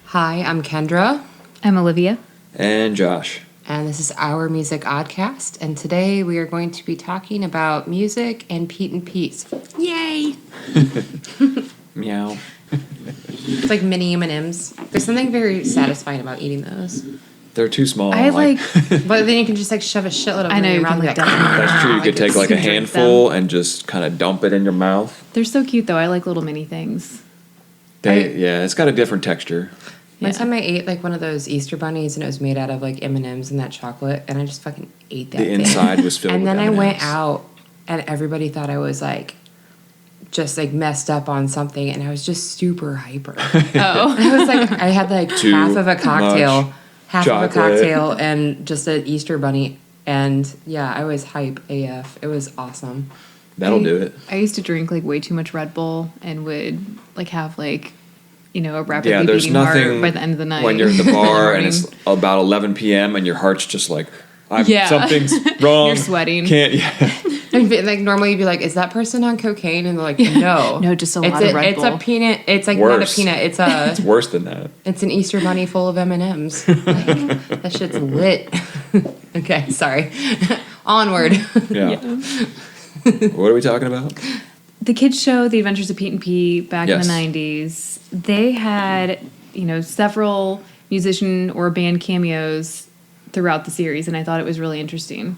Hi, I'm Kendra. I'm Olivia. And Josh. And this is our Music Oddcast. And today we are going to be talking about music and Pete and Pete's. Yay! Meow. It's like mini M&Ms. There's something very satisfying about eating those. They're too small. I like But then you can just like shove a shitload of I know, them you around can, like like, That's true. You could take like a drink handful and just kind of dump it in your mouth. they're so cute though. I like little mini things. Yeah, it's got a different texture. One time I ate like one of those Easter bunnies and it was made out of like M&Ms and that chocolate and I just fucking ate that The thing. inside was filled And with then I M&Ms. went out and everybody thought I was like just like messed up on something and I was just super hyper. Oh. I was like, I had like Too half of a cocktail, much half chocolate. of a cocktail and just an Easter bunny. And yeah, I was hype AF. It was awesome. That'll do it. I used to drink like way too much Red Bull and would like have like, you know, a rapidly Yeah, there's beating nothing heart by the end of the night. when you're at the bar and Morning. it's about 11 p.m. and your heart's just like, Yeah. something's wrong. You're sweating. And like normally you'd be like, is that person on cocaine? And they're like, no. No, just a lot of Red It's a Bull. peanut. It's like Worse. not a peanut. It's a. It's worse than that. It's an Easter bunny full of M&Ms. Like, that shit's lit. Okay, sorry. Onward. Yeah. What are we talking about? The kids show The Adventures of Pete and Pete back Yes. in the 90s. They had, you know, several musician or band cameos throughout the series, and I thought it was really interesting.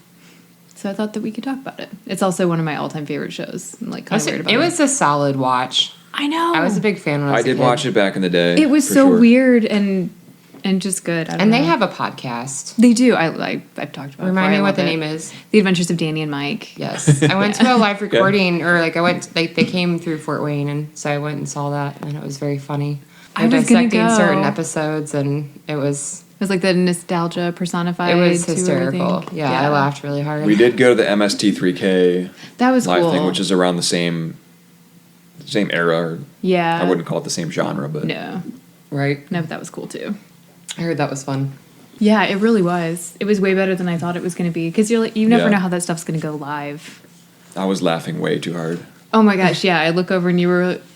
So I thought that we could talk about it. It's also one of my all-time favorite shows. I'm like kind of weird about it. It was a solid watch. I know. I was a big fan when I was I a did kid. watch it back in the day. It was for so sure. weird and just good. I don't And know. they have a podcast. They do. I've talked about. Remind it me before. I what the love name it. is. The Adventures of Danny and Mike. Yes. I went to a live recording, or like I went, they came through Fort Wayne, and so I went and saw that, and it was very funny. I They're was gonna dissecting go. certain episodes, and it was It was like the nostalgia personified. to hysterical. everything. Yeah, I laughed really hard. We did go to the MST3K That was live cool. thing, which is around the same era. Or Yeah. I wouldn't call it the same genre, but No. Right. No, but that was cool too. I heard that was fun. Yeah, it really was. It was way better than I thought it was going to be because you're like, you never Yeah. know how that stuff's going to go live. I was laughing way too hard. Oh my gosh, yeah. I look over and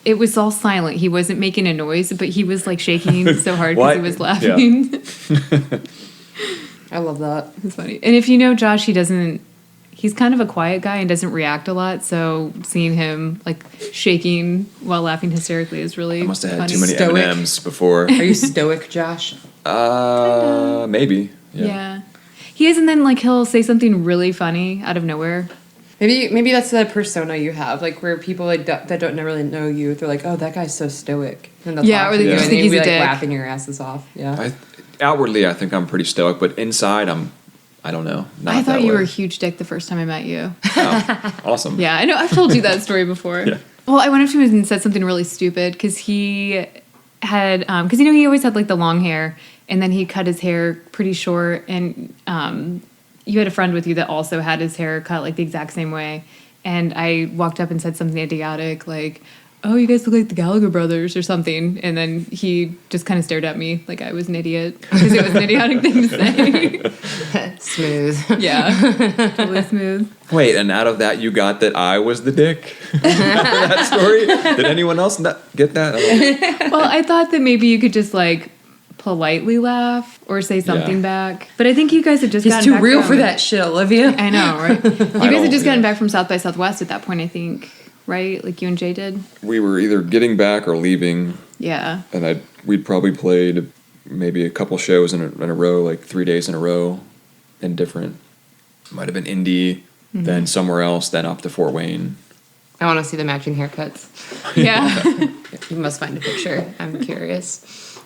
it was all silent. He wasn't making a noise, but he was like shaking so hard because he What? was laughing. I love that. It's funny. And if you know Josh, he's kind of a quiet guy and doesn't react a lot. So seeing him like shaking while laughing hysterically is really I must have had funny. too many Stoic. M&Ms before. Are you stoic, Josh? Maybe. Yeah. He is, and then like he'll say something really funny out of nowhere. Maybe that's the persona you have, like where people like that don't really know you, they're like, oh, that guy's so stoic. And they'll Yeah, talk or to they you, just and think you'll he's be a like dick. laughing your asses off. Yeah. Outwardly, I think I'm pretty stoic, but inside, I don't know. Not I thought that you way. were a huge dick the first time I met you. Oh, awesome. Yeah, I know. I've told you that story before. Yeah. Well, I went up to him and said something really stupid because he had, because you know he always had like the long hair, and then he cut his hair pretty short, and you had a friend with you that also had his hair cut like the exact same way, and I walked up and said something idiotic like, "Oh, you guys look like the Gallagher brothers" or something, and then he just kind of stared at me like I was an idiot because it was an idiotic thing to say. Smooth. Yeah, totally smooth. Wait, and out of that, you got that I was the dick? After that story? Did anyone else not get that? Well, I thought that maybe you could just like politely laugh or say something back. But I think you guys had just He's gotten too back real from, for that shit, Olivia. I know, right? You guys had don't- just gotten yeah. back from South by Southwest at that point, I think, right? Like you and Jay did? We were either getting back or leaving, Yeah. and we'd probably played maybe a couple shows in a row, like 3 days in a row, in different. Might have been Indy, then somewhere else, then up to Fort Wayne. I want to see the matching haircuts. Yeah. You must find a picture. I'm curious.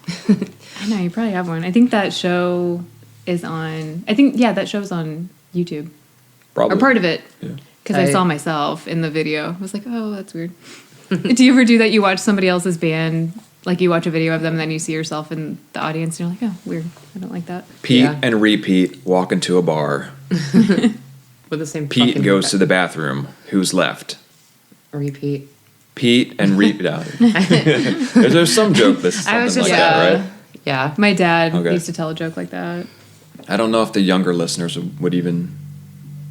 I know, you probably have one. I think that show is on, that show's on YouTube. Probably. Or part of it. Yeah. Because I saw myself in the video. I was like, oh, that's weird. Do you ever do that? You watch somebody else's band, like you watch a video of them, and then you see yourself in the audience, and you're like, oh, weird. I don't like that. Pete Yeah. and repeat walk into a bar. With the same Pete fucking goes to the bathroom. Who's left? repeat. Pete and repeat. There's some joke that's something I was just like that, right? Yeah. My dad Okay. used to tell a joke like that. I don't know if the younger listeners would even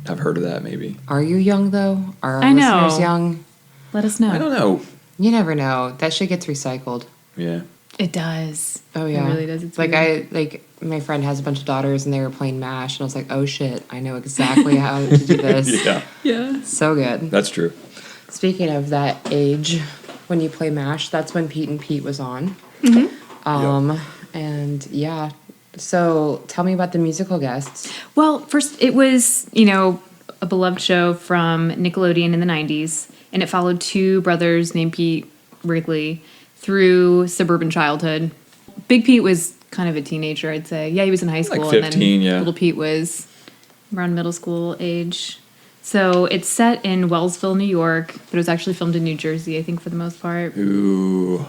have heard of that, maybe. Are you young though? Are our I know. listeners young? Let us know. I don't know. You never know. That shit gets recycled. Yeah. It does. Oh yeah, It really does. It's like weird. my friend has a bunch of daughters and they were playing MASH and I was like, oh shit, I know exactly how to do this. Yeah, Yeah. So good. that's true. Speaking of that age, when you play MASH, that's when Pete and Pete was on. And yeah, so tell me about the musical guests. Well, first, it was, a beloved show from Nickelodeon in the 90s, and it followed two brothers named Pete Wrigley through suburban childhood. Big Pete was kind of a teenager, I'd say. Yeah, he was in high school. 15, and then yeah. little Pete was around middle school age. So it's set in Wellsville, New York, but it was actually filmed in New Jersey, I think, for the most part. Ooh.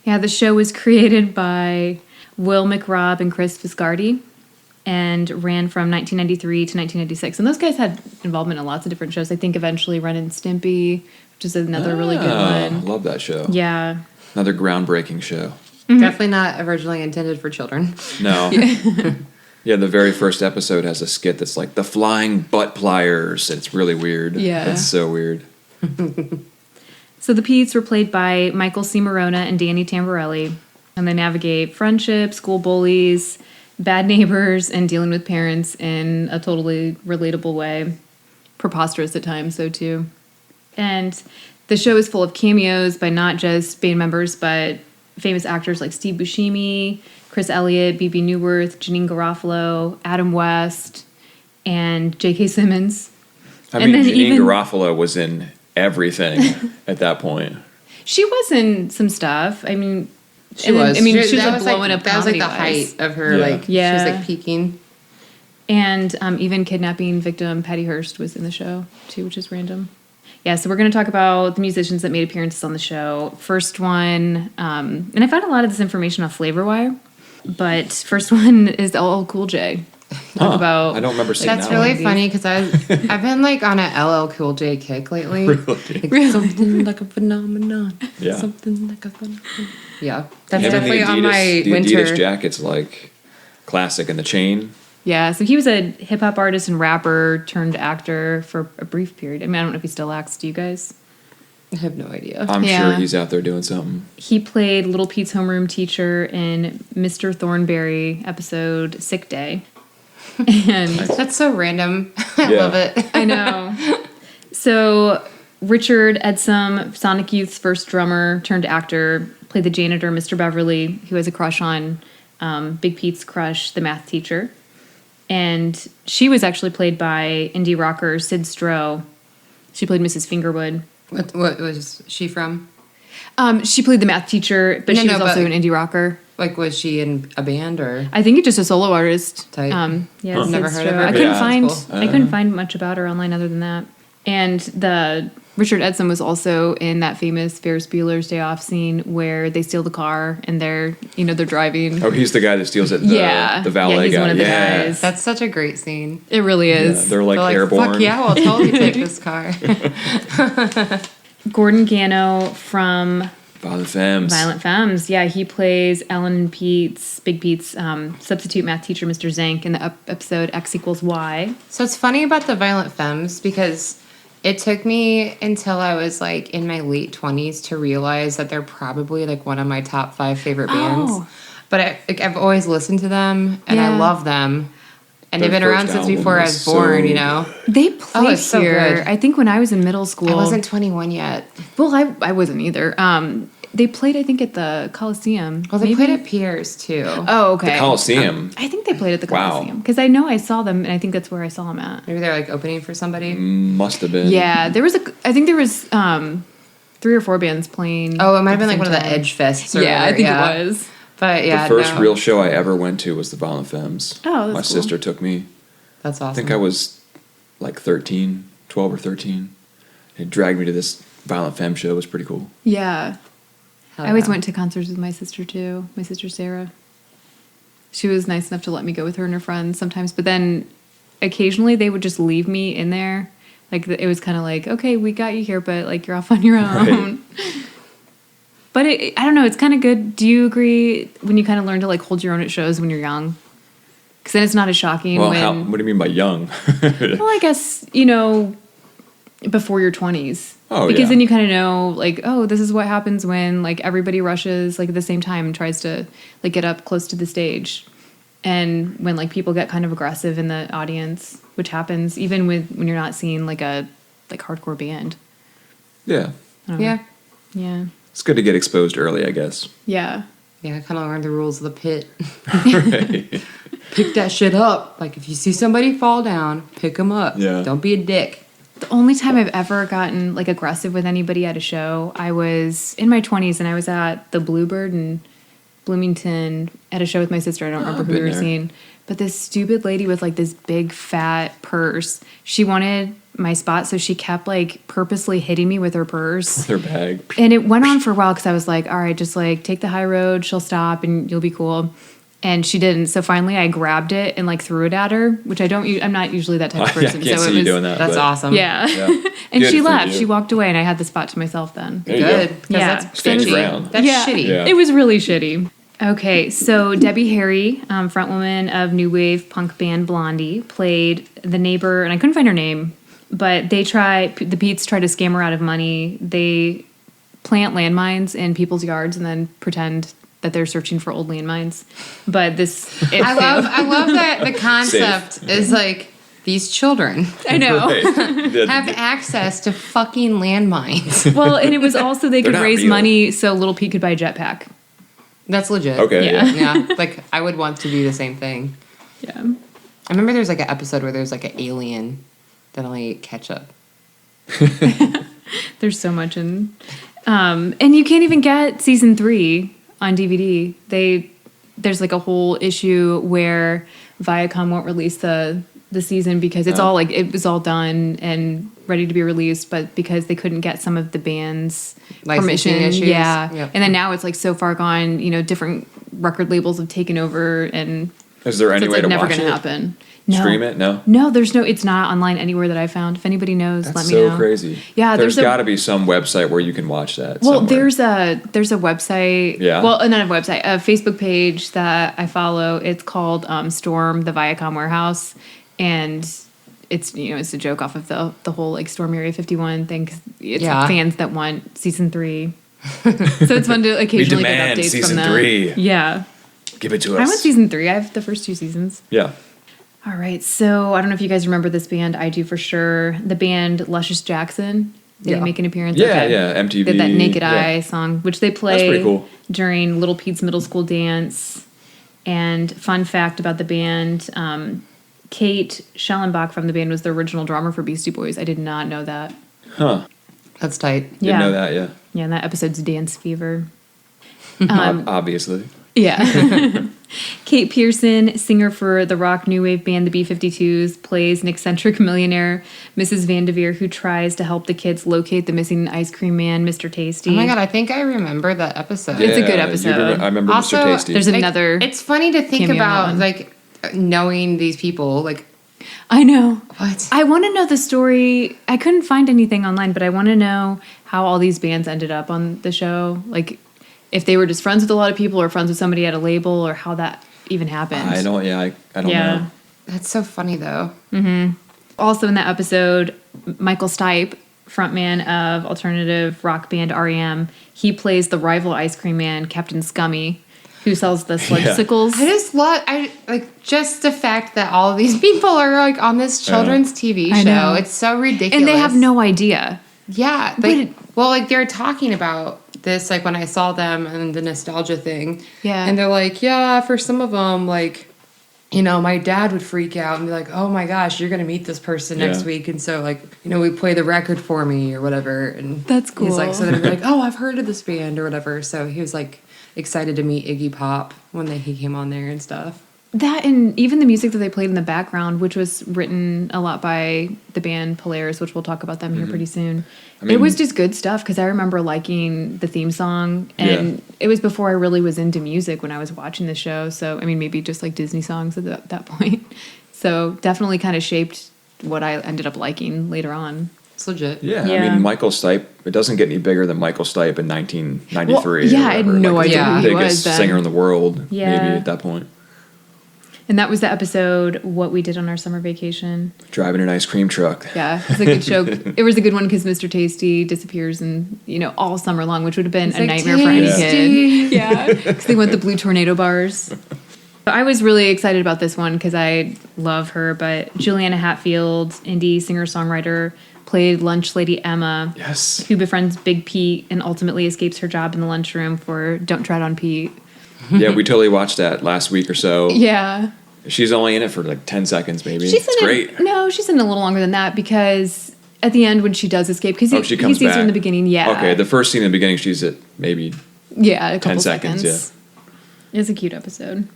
Yeah, the show was created by Will McRobb and Chris Viscardi and ran from 1993 to 1996. And those guys had involvement in lots of different shows. I think eventually Ren and Stimpy, which is another really good one. Love that show. Yeah. Another groundbreaking show. Definitely not originally intended for children. No. Yeah, the very first episode has a skit that's like the flying butt pliers. It's really weird. Yeah. It's so weird. So the Petes were played by Michael C. Morona and Danny Tamborelli. And they navigate friendship, school bullies, bad neighbors, and dealing with parents in a totally relatable way. Preposterous at times, though, too. And the show is full of cameos by not just band members, but famous actors like Steve Buscemi, Chris Elliott, B.B. Newworth, Janine Garofalo, Adam West, and J.K. Simmons. I And mean, then Janine even- Garofalo was in everything at that point. She was in some stuff. I mean, She was. I mean, she was that like blowing up. That was like the comedy-wise. height of her. Yeah. Like Yeah. she was like peaking. And even kidnapping victim Patty Hearst was in the show too, which is random. Yeah, so we're going to talk about the musicians that made appearances on the show. First one, and I found a lot of this information off Flavorwire, but first one is LL Cool J. Talk about. I don't remember seeing That's that really one. funny because I've been like on a LL Cool J kick lately. Really? Like, something like a phenomenon. Yeah. Something like a phenomenon. Yeah, that's Him and definitely on my the winter. Adidas jacket's like classic, and the chain. Yeah, so he was a hip hop artist and rapper turned actor for a brief period. I mean, I don't know if he still acts. Do you guys? I have no idea. I'm Yeah. sure he's out there doing something. He played Little Pete's homeroom teacher in Mr. Thornberry episode Sick Day. And That's so random. I Yeah. love it. I know. So Richard Edsum, Sonic Youth's first drummer turned actor, played the janitor, Mr. Beverly, who has a crush on Big Pete's crush, the math teacher. And she was actually played by indie rocker Sid Stroh. She played Mrs. Fingerwood. What was she from? She played the math teacher, but No, she no, was also but- an indie rocker. Like, was she in a band or? I think it's just a solo artist. Type. Yeah, Huh. Sid Never heard of Stroh. her, I but couldn't yeah, find. that's cool. I couldn't find much about her online other than that. And the Richard Edsum was also in that famous Ferris Bueller's Day Off scene where they steal the car and they're driving. Oh, Mm-hmm. he's the guy that steals it. Yeah. The valet Yeah, he's guy. one of the yeah. guys. That's such a great scene. It really Yeah, is. they're like, They're airborne. Fuck yeah, we'll totally take this car. Gordon Gano from Violent Femmes. Violent Femmes. Yeah, he plays Ellen and Big Pete's substitute math teacher, Mr. Zank, in the episode X equals Y. So it's funny about the Violent Femmes because it took me until I was like in my late 20s to realize that they're probably like one of my top 5 favorite bands. Oh. But I've always listened to them and I Yeah. love them. And Their they've been around first since album before I was was born, so- you know? They played it's so here. good. I think when I was in middle school. I wasn't 21 yet. Well, I wasn't either. They played, I think, at the Coliseum. Well, they Maybe? played at Piers too. Oh, okay. The Coliseum. I think they played at the Wow. Coliseum because I know I saw them, and I think that's where I saw them at. Maybe they're like opening for somebody. Must have been. Yeah, I think there was 3 or 4 bands playing. Oh, it might at have been the like one same of the time. Edge Fests. Or Yeah, I whatever, think yeah. it was. But yeah, The first no. real show I ever went to was the Violent Femmes. Oh, that's My cool. sister took me. That's awesome. I think I was like 12 or 13. It dragged me to this Violent Femme show. It was pretty cool. Yeah. Hell I always yeah. went to concerts with my sister too. My sister Sarah. She was nice enough to let me go with her and her friends sometimes, but then occasionally they would just leave me in there. Like it was kind of like, okay, we got you here, but like you're off on your own. But I don't know. It's kind of good. Do you agree when you kind of learn to like hold your own at shows when you're young? Because then it's not as shocking Well, when. what do you mean by young? Well, I guess, before your 20s. Oh, because yeah. then you kind of know, like, oh, this is what happens when, like, everybody rushes, like, at the same time and tries to, like, get up close to the stage. And when, like, people get kind of aggressive in the audience, which happens even when you're not seeing, like, a, like, hardcore band. Yeah. I don't know. Yeah. Yeah. It's good to get exposed early, I guess. Yeah. Yeah, I kind of learned the rules of the pit. Right. Pick that shit up. Like, if you see somebody fall down, pick them up. Yeah. Don't be a dick. The only time I've ever gotten, like, aggressive with anybody at a show, I was in my 20s and I was at the Bluebird in Bloomington at a show with my sister. I don't remember who we been were there. seeing. But this stupid lady with, like, this big fat purse, she wanted my spot, so she kept, like, purposely hitting me with her purse. Their bag. And it went on for a while because I was like, all right, just, like, take the high road. She'll stop and you'll be cool. And she didn't. So finally I grabbed it and, like, threw it at her, which I'm not usually that type of Yeah, I person. can't so see it you was, doing that. That's but awesome. Yeah. Yeah. And Good she for left. you. She walked away and I had the spot to myself then. There you Good. go. Because Yeah. that's Stand your shitty. ground. That's Yeah. shitty. Yeah. It was really shitty. Okay, so Debbie Harry, frontwoman of new wave punk band Blondie, played the neighbor, and I couldn't find her name, but the Peets try to scam her out of money. They plant landmines in people's yards and then pretend that they're searching for old landmines. But I love that the concept is like these children I know. Right. have access to fucking landmines. Well, and it was also they They're could not raise real. money so Little Pete could buy a jetpack. That's legit. Okay. Yeah. Yeah. Yeah. Like, I would want to do the same thing. Yeah. I remember there's like an episode where there's like an alien that only ate ketchup. There's so much in, and you can't even get season 3 on DVD. There's like a whole issue where Viacom won't release the season because it's all like it was all done and ready to be released, but because they couldn't get some of the band's Licensing permission, issues. yeah. Yep. And then now it's like so far gone. You know, different record labels have taken over, and Is there so any it's way like to never watch gonna it? happen. No. Stream it? No. No, there's no. It's not online anywhere that I found. If anybody knows, That's let me so know. crazy. Yeah, there's there's got to be some website where you can watch that. Well, somewhere. there's a website. Yeah. Well, not a website, a Facebook page that I follow. It's called Storm the Viacom Warehouse, and it's it's a joke off of the whole like Storm Area 51 thing. 'Cause it's Yeah. fans that want season 3. So it's fun to occasionally get demand updates season from them. 3. Yeah, Give it to us. I want season 3. I have the first 2 seasons. Yeah. All right, so I don't know if you guys remember this band. I do for sure. The band Luscious Jackson. They Yeah. make an appearance. Yeah, Okay. yeah. MTV. They had that Naked yeah. Eye song, which they play pretty cool. during Little Pete's middle school dance. And fun fact about the band, Kate Schellenbach from the band was the original drummer for Beastie Boys. I did not know that. Huh. That's tight. Didn't know that. Yeah. Yeah, and that episode's Dance Fever. Obviously. Yeah. Kate Pearson, singer for the rock new wave band the B-52s, plays an eccentric millionaire, Mrs. Vanderveer, who tries to help the kids locate the missing ice cream man, Mr. Tasty. Oh my god, I think I remember that episode. It's a good Yeah, episode. I remember Also, Mr. Tasty. there's another It's funny to think cameo in that about one. like knowing these people. Like, I know. what? I want to know the story. I couldn't find anything online, but I want to know how all these bands ended up on the show. Like, if they were just friends with a lot of people or friends with somebody at a label or how that even happened. I don't. Yeah. I don't Yeah. know. That's so funny though. Also in that episode, Michael Stipe, frontman of alternative rock band REM, he plays the rival ice cream man, Captain Scummy, who sells the sludgesicles. I like just the fact that all of these people are like on this children's TV I show. know. It's so ridiculous. And they have no idea. Yeah, like, well, like they're talking about this like when I saw them and the nostalgia thing. Yeah. And they're like, yeah, for some of them, like, my dad would freak out and be like, oh my gosh, you're gonna meet this person next Yeah. week, and so like, we play the record for me or whatever, and That's He's like, cool. so they're like, oh, I've heard of this band or whatever. So he was like excited to meet Iggy Pop when he came on there and stuff. That and even the music that they played in the background, which was written a lot by the band Polaris, which we'll talk about them here pretty soon. I mean- it was just good stuff because I remember liking the theme song, and Yeah. it was before I really was into music when I was watching the show. So I mean, maybe just like Disney songs at that point. So definitely kind of shaped what I ended up liking later on. It's legit. Yeah, Yeah. I mean, Michael Stipe, it doesn't get any bigger than Michael Stipe in 1993. Well, yeah, I had no like, idea the who he biggest was then. singer in the world, Yeah. maybe at that point. And that was the episode, What We Did on Our Summer Vacation. Driving an ice cream truck. Yeah, it's a good show. It was a good one because Mr. Tasty disappears and all summer long, which would have been a nightmare for any kid. Yeah, because they went the blue tornado bars. But I was really excited about this one because I love her. But Juliana Hatfield, indie singer-songwriter, played lunch lady Emma. Yes. Who befriends Big Pete and ultimately escapes her job in the lunchroom for Don't Tread on Pete. Yeah, we totally watched that last week or so. Yeah. She's only in it for like 10 seconds, maybe. She's it's great. No, she's in it a little longer than that because at the end when she does escape, because she he comes sees back her in the beginning, yeah. Okay, the first scene in the beginning, she's at maybe a couple 10 seconds. Yeah. It's a cute episode.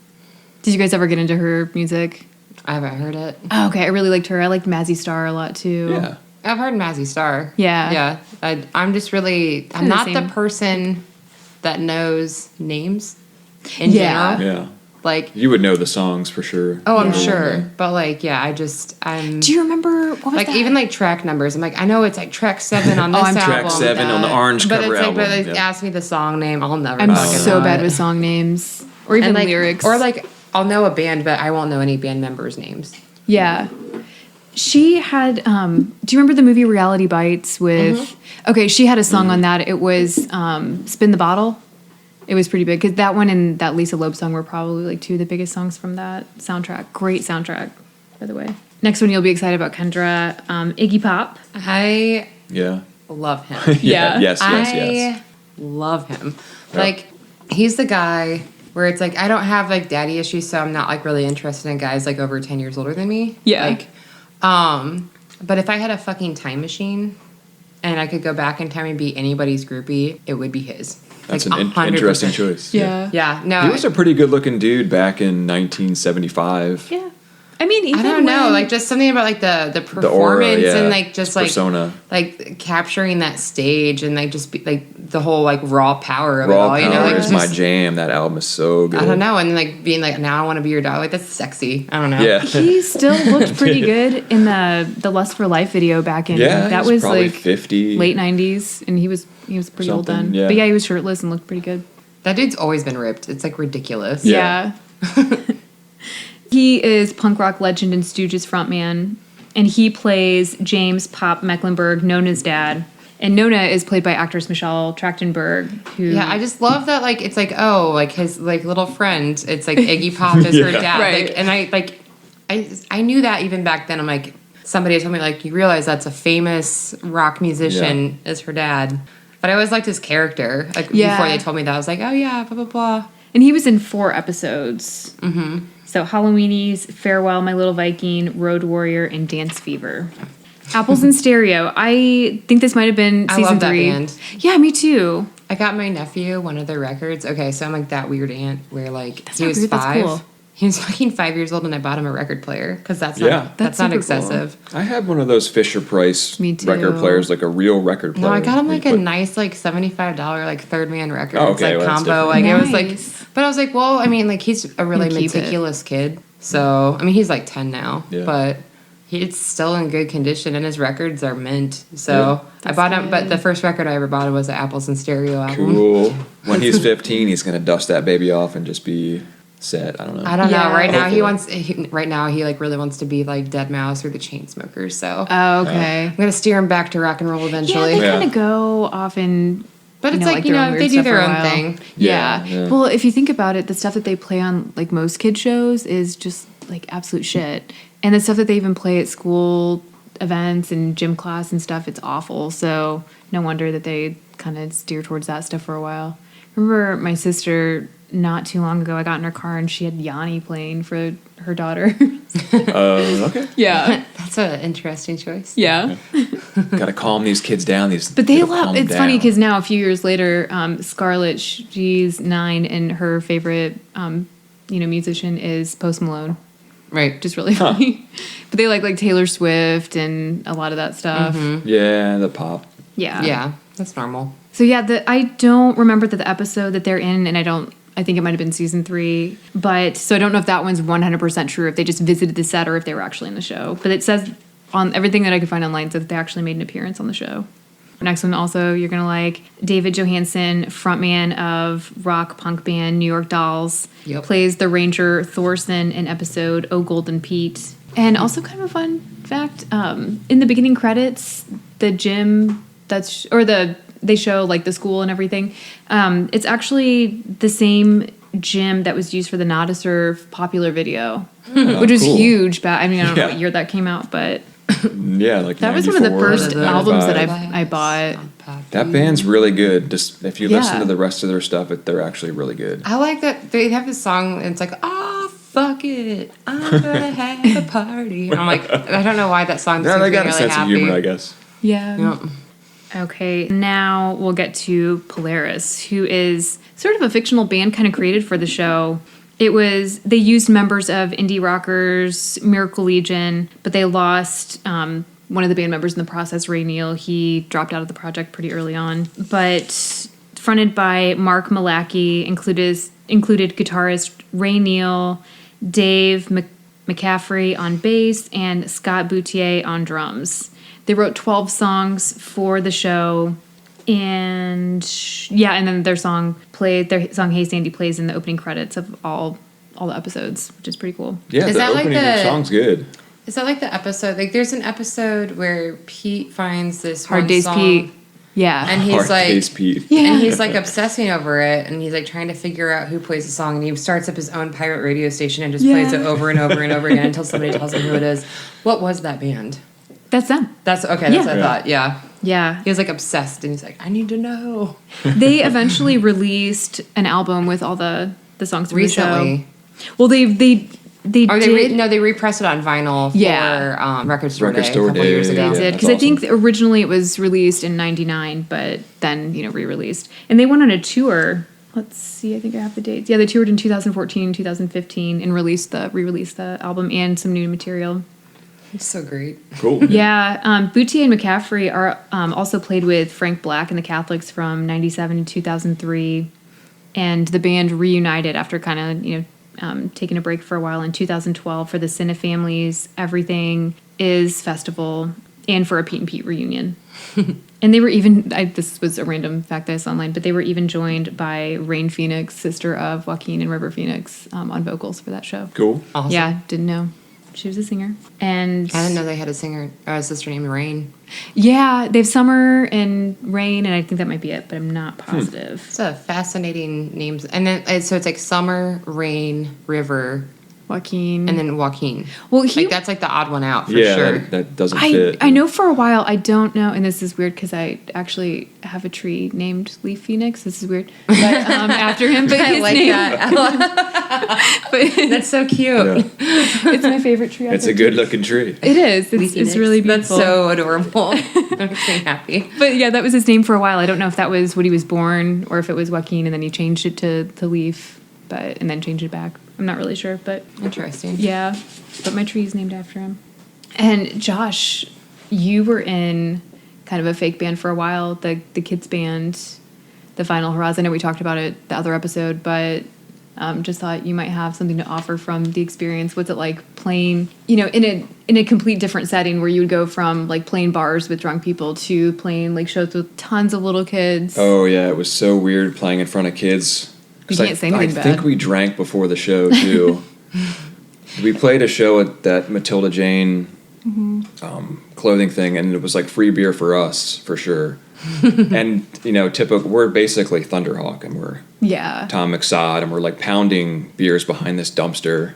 Did you guys ever get into her music? I haven't heard it. Oh, okay, I really liked her. I liked Mazzy Star a lot too. Yeah. I've heard Mazzy Star. Yeah. Yeah. I'm just really, I'm Kinda not the the same. person that knows names in Yeah. general. Yeah. Like, You would know the songs for sure. oh, I'm Yeah. sure. But like, yeah, I'm. Do you remember what was like that? even like track numbers? I'm like, I know it's like track 7 on this I'm album. Track 7 on the orange but cover it's like, album. but they Yeah. ask me the song name, I'll never. I'm fucking so know bad it. with song names or even And, like, lyrics. or like I'll know a band, but I won't know any band members' names. Yeah. She had, do you remember the movie Reality Bites with, okay, she had a song on that. It was Spin the Bottle. It was pretty big because that one and that Lisa Loeb song were probably like two of the biggest songs from that soundtrack. Great soundtrack, by the way. Next one you'll be excited about, Kendra. Iggy Pop. I Yeah. love him. Yeah. Yes, yes, I yes. love him. Like, he's the guy where it's like, I don't have like daddy issues, so I'm not like really interested in guys like over 10 years older than me. Yeah. Like, but if I had a fucking time machine and I could go back in time and be anybody's groupie, it would be his. That's Like, an 100%. interesting choice. Yeah, no. He was a pretty good looking dude back in 1975. Yeah. I mean, even I don't know, when- like just something about like the performance aura, yeah. and like just like persona. like capturing that stage and like just be, like the whole like raw power of it Raw all, Power you know, like is just, my jam. That album is so good. I don't know, and like being like now I want to be your dog, like that's sexy. I don't know. Yeah. he still looked pretty good in the Lust for Life video back in Yeah, that he's was probably like 50. late 90s and he was pretty old Something, then. yeah. But yeah, he was shirtless and looked pretty good. That dude's always been ripped. It's like ridiculous. Yeah. He is punk rock legend and Stooges frontman, and he plays James Pop Mecklenburg, Nona's dad. And Nona is played by actress Michelle Trachtenberg, who Yeah, I just love that. Like, it's like, oh, like his like little friend. It's like Iggy Pop is her Yeah. dad. Right. Like, and I knew that even back then. I'm like, somebody told me like, you realize that's a famous rock musician is her dad. But I always liked his character. Like Yeah. before they told me that, I was like, oh yeah, blah blah blah. and he was in 4 episodes. Mm-hmm. So Halloweenies, Farewell, My Little Viking, Road Warrior, and Dance Fever. Apples in Stereo. I think this might have been I season love that 3. band. Yeah, me too. I got my nephew one of their records. Okay, so I'm like that weird aunt where like That's he not was weird, that's 5. cool. He was fucking 5 years old, and I bought him a record player because that's Yeah. not That's not super excessive. I had one of those Fisher Price Me too. record players, like a real record player. No, I got him like a But- nice like $75 like third man record. Oh, It's okay, like well, that's combo. different. Like it was like, Nice. but I was like, well, I mean, like he's a really You keep it. meticulous kid. So I mean, he's like 10 now, Yeah. but it's still in good condition, and his records are mint. So I bought him. But the first record I ever bought was the Apples in Stereo album. Cool. When he's 15, he's gonna dust that baby off and just be set. I don't know. I don't Yeah. know. Right now Hopefully. right now he like really wants to be like Dead Mouse or the Chainsmokers. So Oh, okay. I'm gonna steer him back to rock and roll Yeah, eventually. they Yeah. kind of go off and. But it's like, their own they weird do stuff their for a own while. thing. Yeah. Yeah. Well, if you think about it, the stuff that they play on like most kid shows is just like absolute shit. And the stuff that they even play at school events and gym class and stuff, it's awful. So no wonder that they kind of steer towards that stuff for a while. Remember my sister not too long ago, I got in her car and she had Yanni playing for her daughter. Okay. Yeah. That's an interesting choice. Yeah. Gotta calm these kids down. But they gotta love. calm It's down. funny because now a few years later, Scarlett, she's 9, and her favorite, musician is Post Malone. Right. Just really funny. But they like Taylor Swift and a lot of that stuff. Yeah, the pop. Yeah. Yeah, that's normal. So yeah, I don't remember the episode that they're in, and I think it might have been season 3. But so I don't know if that one's 100% true, if they just visited the set or if they were actually in the show. But it says on everything that I could find online that they actually made an appearance on the show. Next one also you're going to like. David Johansen, frontman of rock punk band New York Dolls, plays the Ranger Thorson in episode Oh Golden Pete. And also kind of a fun fact, in the beginning credits, the gym they show like the school and everything. It's actually the same gym that was used for the Not to Serve popular video, which was huge. I don't know what year that came out, but yeah, like that was one of the first albums that I bought. That band's really good. Just if you listen to the rest of their stuff, they're actually really good. I like that they have this song. And it's like, oh fuck it, I'm gonna have a party. And I'm like, I don't know why that song. Yeah, they got a really sense happy. of humor, I guess. Yeah. Yep. Okay, now we'll get to Polaris, who is sort of a fictional band kind of created for the show. They used members of indie rockers, Miracle Legion, but they lost one of the band members in the process, Ray Neal. He dropped out of the project pretty early on. But fronted by Mark Malachy, included guitarist Ray Neal, Dave McCaffrey on bass, and Scott Boutier on drums. They wrote 12 songs for the show, and then their song Hey Sandy plays in the opening credits of all the episodes, which is pretty cool. Yeah, Is the that like opening song's good. Is that like the episode? Like, there's an episode where Pete finds this Hard one Day's song, Pete. Yeah. and he's Hard like, Day's Pete. and he's like obsessing over it, and he's like trying to figure out who plays the song, and he starts up his own pirate radio station and just plays it over and over and over again until somebody tells him who it is. What was that band? That's them. That's okay. That's what I thought. Yeah. Yeah. He was like obsessed, and he's like, I need to know. They eventually released an album with all the songs from Recently. the show. Well, they they repressed it on vinyl for Record Store Day a couple years ago. They did, because I think originally it was released in '99, but then re-released, and they went on a tour. Let's see, I think I have the dates. Yeah, they toured in 2014, 2015, and re-released the album and some new material. It's so great. Cool. Yeah, Boutier and McCaffrey are also played with Frank Black and the Catholics from '97 to 2003, and the band reunited after kind of taking a break for a while in 2012 for the Cine Families Everything Is Festival and for a Pete and Pete reunion. And they were even, this was a random fact I saw online, but they were even joined by Rain Phoenix, sister of Joaquin and River Phoenix, on vocals for that show. Cool. Awesome. Yeah, didn't know. She was a singer. And I didn't know they had a singer or a sister named Rain. yeah, they have Summer and Rain, and I think that might be it, but I'm not positive. It's a fascinating names. And then, so it's like Summer, Rain, River, Joaquin. and then Joaquin. Well, that's like the odd one out for Yeah, sure. that doesn't fit. I know for a while, I don't know, and this is weird because I actually have a tree named Leaf Phoenix. This is weird. But, after him, but I his like name, that. but That's so cute. Yeah. it's my favorite tree. It's a good looking tree. It is. It's really beautiful. That's so adorable. That makes me happy. But yeah, that was his name for a while. I don't know if that was when he was born or if it was Joaquin and then he changed it to Leaf, and then changed it back. I'm not really sure, but Interesting. yeah. But my tree is named after him. And Josh, you were in kind of a fake band for a while, the kids band, the Final Horizon. I know we talked about it the other episode, but just thought you might have something to offer from the experience. What's it like playing, in a complete different setting where you would go from like playing bars with drunk people to playing like shows with tons of little kids? Oh yeah, it was so weird playing in front of kids. You can't say anything I bad. think we drank before the show too. We played a show at that Matilda Jane clothing thing, and it was like free beer for us for sure. And typical, we're basically Thunderhawk, and we're Tom McSod, and we're like pounding beers behind this dumpster.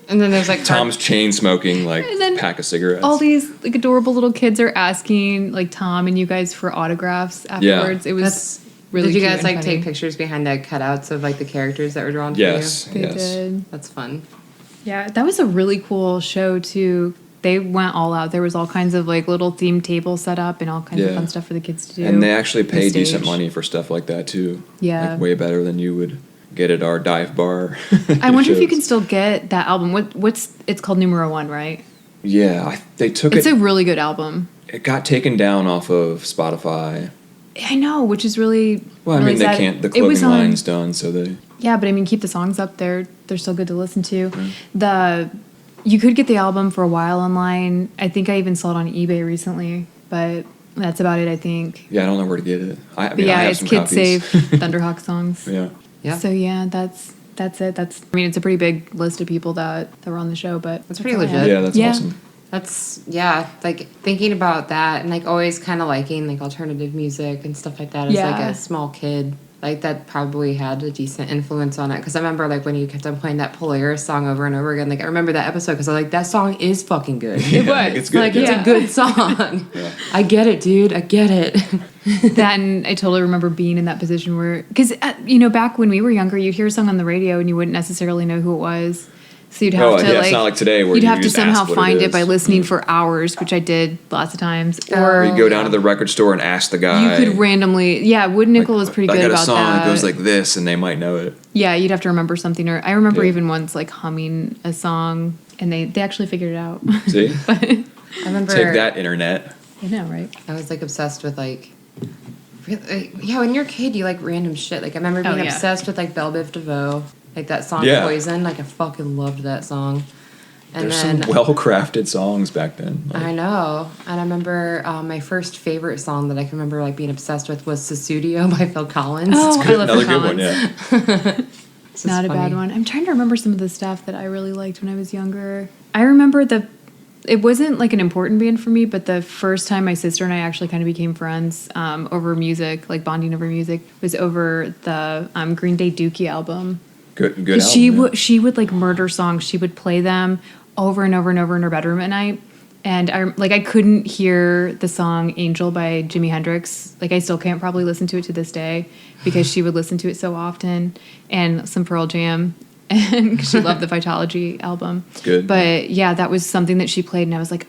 And then there's like Tom's chain smoking like And then pack of cigarettes. all these like adorable little kids are asking like Tom and you guys for autographs afterwards. It was really Did you cute guys and like funny. take pictures behind the cutouts of like the characters that were drawn Yes, for you? They yes. did. That's fun. Yeah, that was a really cool show too. They went all out. There was all kinds of like little themed tables set up and all kinds of Yeah. fun stuff for the kids to do. And they actually The pay decent stage. money for stuff like that too. Yeah. Like way better than you would get at our dive bar. I wonder if you can shows. still get that album. It's called Numero One, right? Yeah, they took It's it. a really good album. It got taken down off of Spotify. I know, which is really Well, I really mean, they sad. can't. The It was clothing on- line's done, so they. Yeah, but I mean, keep the songs up there. They're still good to listen to. You could get the album for a while online. I think I even saw it on eBay recently, but That's about it, I think. Yeah, I don't know where to get it. I But mean, I yeah, have it's some kid copies. safe Thunderhawk songs. Yeah. Yeah. So yeah, that's it. I mean, it's a pretty big list of people that were on the show, but That's pretty all I legit. had. Yeah, that's Yeah. awesome. That's, yeah, like thinking about that and like always kind of liking like alternative music and stuff like that as like Yeah. a small kid. Like that probably had a decent influence on it. Because I remember like when you kept on playing that Polaris song over and over again. Like I remember that episode because I was like, that song is fucking good. It was. It's good. Like yeah. it's a good song. I get it, dude. I get it. That, and I totally remember being in that position where, because you know, back when we were younger, you'd hear a song on the radio and you wouldn't necessarily know who it was. So you'd have to it's not like today where you'd you have to just somehow ask what find it it by is. listening for hours, which I did lots of times. Or Or you go down to the record store and ask the guy. you could randomly, Wood Nickel was pretty I good got a about song that. that goes like this, and they might know it. Yeah, you'd have to remember something. Or I remember Yeah. even once like humming a song, and they actually figured it out. See, I remember take that, internet. I know, right? I was like obsessed with like, yeah, when you're a kid, you like random shit. Like I remember being yeah. obsessed with like Belle Biv DeVoe, like that song Yeah. Poison. Like I fucking loved that song. And There's then some well-crafted songs back then. Like, I know, and I remember my first favorite song that I can remember like being obsessed with was "Susudio" by Phil Collins. Oh, good, I love another Phil good one. Collins. Yeah. It's Not a funny. bad one. I'm trying to remember some of the stuff that I really liked when I was younger. I remember it wasn't like an important band for me, but the first time my sister and I actually kind of became friends over music, like bonding over music, was over the Green Day Dookie album. Good. 'Cause Album, she would like murder songs. She would play them over and over and over in her bedroom at night. And I couldn't hear the song Angel by Jimi Hendrix. Like I still can't probably listen to it to this day because she would listen to it so often, and some Pearl Jam, and 'cause she loved the Vitology album. Good. But yeah, that was something that she played, and I was like,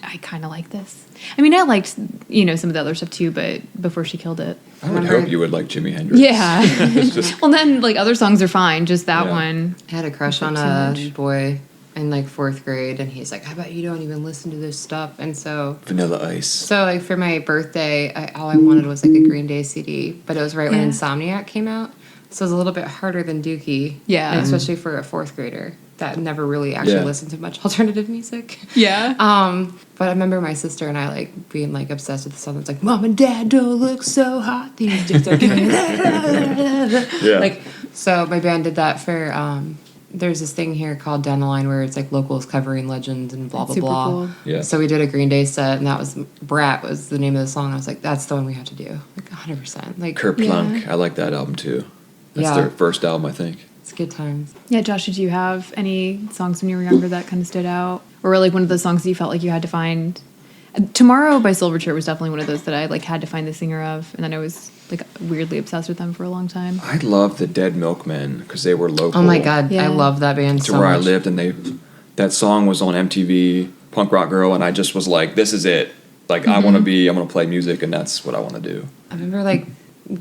I kind of like this. I mean, I liked some of the other stuff too, but before she killed it. I would Remember- hope you would like Jimi Hendrix. Yeah. It's just Well, then like other songs are fine. Just that Yeah. one. I had a crush on Too a much. boy in like 4th grade, and he's like, "I bet you don't even listen to this stuff." And so Vanilla Ice. So like for my birthday, all I wanted was like a Green Day CD, but it was right when Yeah. Insomniac came out, so it was a little bit harder than Dookie. Yeah. and especially for a 4th grader that never really actually Yeah. listened to much alternative music. Yeah. But I remember my sister and I like being like obsessed with the song that's like, "Mom and Dad don't look so hot these days." Yeah. Like so, my band did that for. There's this thing here called Down the Line where it's like locals covering legends and blah blah Super blah. cool. Yeah. So we did a Green Day set, and that was Brat was the name of the song. I was like, that's the one we have to do, like 100%. Like Kerplunk. Yeah. I like that album too. That's Yeah. their first album, I think. it's good times. Yeah, Josh, did you have any songs when you were younger that kind of stood out? Or were like one of those songs that you felt like you had to find? Tomorrow by Silverchair was definitely one of those that I like had to find the singer of, and then I was like weirdly obsessed with them for a long time. I love the Dead Milkmen because they were local. Oh my god, Yeah. I love that band To so where much. I lived, and that song was on MTV, Punk Rock Girl, and I just was like, this is it. Like I'm gonna play music, and that's what I want to do. I remember like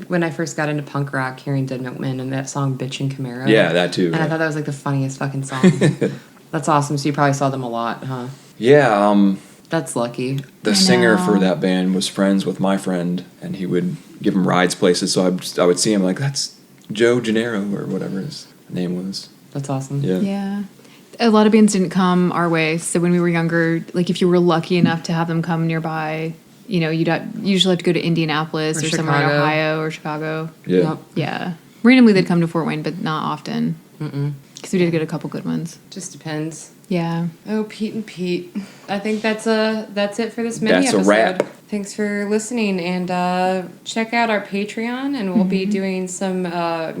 when I first got into punk rock, hearing Dead Milkmen and that song "Bitch and Camaro." Yeah, that too. And I thought that was like the funniest fucking song. That's awesome. So you probably saw them a lot, huh? Yeah, That's lucky. the I singer know. for that band was friends with my friend, and he would give him rides places. So I would see him like, that's Joe Gennaro or whatever his name was. That's awesome. Yeah. Yeah. A lot of bands didn't come our way. So when we were younger, like if you were lucky enough to have them come nearby, you'd usually have to go to Indianapolis Or or somewhere in Chicago. Ohio or Chicago. Yeah. Yep. Yeah. Randomly they'd come to Fort Wayne, but not often. Because we did get a couple good ones. Just depends. Yeah. Oh, Pete and Pete. I think that's it for this mini That's a episode. wrap. Thanks for listening, and check out our Patreon, and we'll be doing some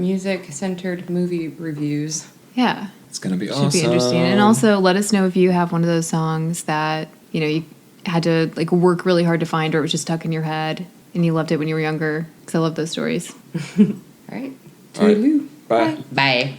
music-centered movie reviews. Yeah. It's gonna be Should awesome. be interesting. And also let us know if you have one of those songs that, you had to like work really hard to find, or it was just stuck in your head and you loved it when you were younger. Because I love those stories. All right. All right. Bye. Bye.